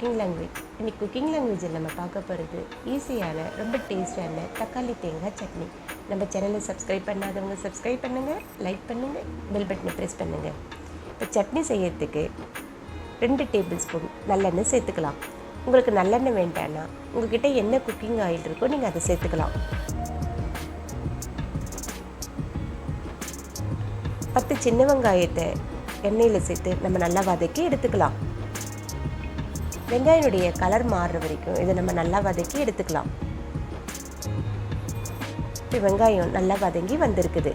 Cooking language. இன்றைக்கி cooking லாங்குவேஜில் நம்ம பார்க்க போகிறது ஈஸியான ரொம்ப டேஸ்டான தக்காளி தேங்காய் சட்னி. நம்ம சேனலை சப்ஸ்கிரைப் பண்ணாதவங்க சப்ஸ்கிரைப் பண்ணுங்கள், லைக் பண்ணுங்கள், பெல் பட்டனை ப்ரெஸ் பண்ணுங்கள். இப்போ சட்னி செய்யறதுக்கு 2 டேபிள் ஸ்பூன் நல்லெண்ணெய் சேர்த்துக்கலாம். உங்களுக்கு நல்லெண்ணெய் வேண்டான்னா உங்கள்கிட்ட என்ன குக்கிங் ஆயில் இருக்கோ நீங்கள் அதை சேர்த்துக்கலாம். 10 சின்ன வெங்காயத்தை எண்ணெயில் சேர்த்து நம்ம நல்லா வதக்கி எடுத்துக்கலாம். வெங்காயனுடைய கலர் மாறுற வரைக்கும் இதை நம்ம நல்லா வதக்கி எடுத்துக்கலாம். இப்போ வெங்காயம் நல்லா வதங்கி வந்திருக்குது.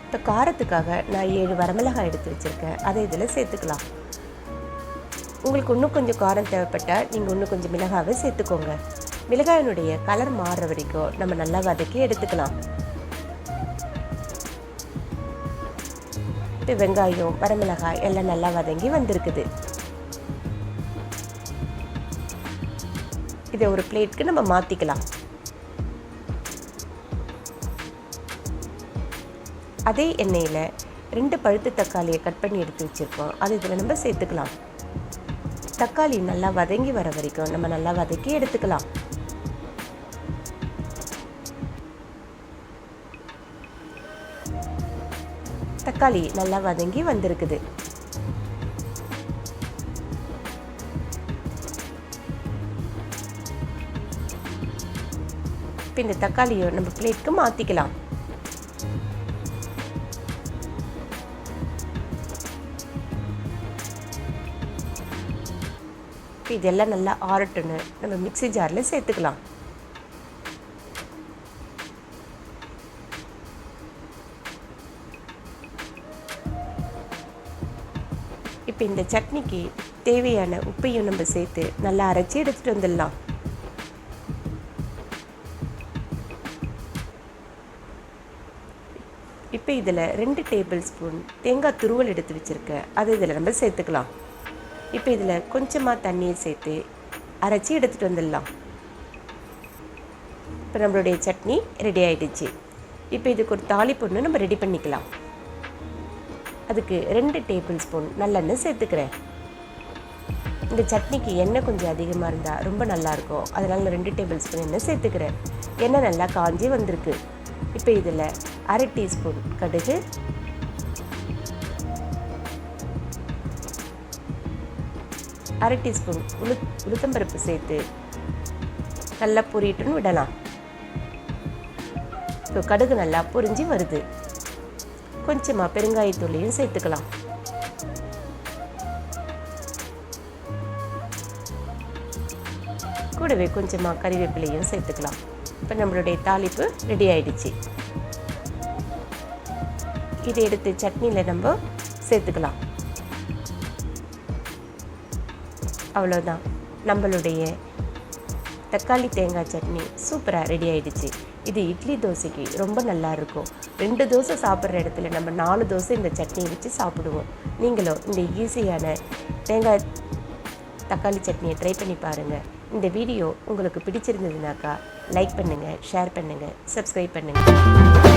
இப்போ காரத்துக்காக நான் 7 வரமிளகாய் எடுத்து வச்சுருக்கேன், அதை இதில் சேர்த்துக்கலாம். உங்களுக்கு இன்னும் கொஞ்சம் காரம் தேவைப்பட்டால் நீங்கள் இன்னும் கொஞ்சம் மிளகாவை சேர்த்துக்கோங்க. மிளகாயினுடைய கலர் மாறுற வரைக்கும் நம்ம நல்லா வதக்கி எடுத்துக்கலாம். இப்போ வெங்காயம் வரமிளகாய் எல்லாம் நல்லா வதங்கி வந்திருக்குது. இதை ஒரு பிளேட்க்கு நம்ம மாற்றிக்கலாம். அதே எண்ணெயில் 2 பழுத்து தக்காளியை கட் பண்ணி எடுத்து வச்சுருக்கோம், அது இதில் நம்ம சேர்த்துக்கலாம். தக்காளி நல்லா வதங்கி வர வரைக்கும் நம்ம நல்லா வதக்கி எடுத்துக்கலாம். தக்காளி நல்லா வதங்கி வந்திருக்குது. இப்போ இந்த தக்காளியை நம்ம பிளேட்க்கு மாற்றிக்கலாம். இப்போ இதெல்லாம் நல்லா ஆறட்டுன்னு நம்ம மிக்ஸி ஜாரில் சேர்த்துக்கலாம். இப்போ இந்த சட்னிக்கு தேவையான உப்பையும் நம்ம சேர்த்து நல்லா அரைச்சி எடுத்துகிட்டு வந்துடலாம். இப்போ இதில் 2 டேபிள் ஸ்பூன் தேங்காய் துருவல் எடுத்து வச்சுருக்கேன், அதை இதில் நம்ம சேர்த்துக்கலாம். இப்போ இதில் கொஞ்சமாக தண்ணீர் சேர்த்து அரைச்சி எடுத்துகிட்டு வந்துடலாம். இப்போ நம்மளுடைய சட்னி ரெடி ஆகிடுச்சு. இப்போ இதுக்கு ஒரு தாளிப்பு நம்ம ரெடி பண்ணிக்கலாம். அதுக்கு 2 டேபிள் ஸ்பூன் நல்லெண்ணெய் சேர்த்துக்கிறேன். இந்த சட்னிக்கு எண்ணெய் கொஞ்சம் அதிகமாக இருந்தால் ரொம்ப நல்லாயிருக்கும், அதனால் நான் 2 டேபிள் ஸ்பூன் எண்ணெய் சேர்த்துக்கிறேன். எண்ணெய் நல்லா காஞ்சி வந்திருக்கு. இப்போ இதில் 1/2 டீஸ்பூன் கடுகு, 1/2 டீஸ்பூன் உளுத்தம்பருப்பு சேர்த்து நல்லா பொரிட்டுன்னு விடலாம். இப்போ கடுகு நல்லா பொரிஞ்சு வருது. கொஞ்சமாக பெருங்காயத்தூளையும் சேர்த்துக்கலாம். கூடவே கொஞ்சமாக கறிவேப்பிலையும் சேர்த்துக்கலாம். இப்போ நம்மளுடைய தாளிப்பு ரெடி ஆயிடுச்சு. இதை எடுத்து சட்னியில் நம்ம சேர்த்துக்கலாம். அவ்வளோதான், நம்மளுடைய தக்காளி தேங்காய் சட்னி சூப்பராக ரெடி ஆகிடுச்சு. இது இட்லி தோசைக்கு ரொம்ப நல்லா இருக்கும். 2 தோசை சாப்பிட்ற இடத்துல நம்ம 4 தோசை இந்த சட்னியை வச்சு சாப்பிடுவோம். நீங்களும் இந்த ஈஸியான தேங்காய் தக்காளி சட்னியை ட்ரை பண்ணி பாருங்கள். இந்த வீடியோ உங்களுக்கு பிடிச்சிருந்ததுனாக்கா லைக் பண்ணுங்கள், ஷேர் பண்ணுங்கள், சப்ஸ்கிரைப் பண்ணுங்கள்.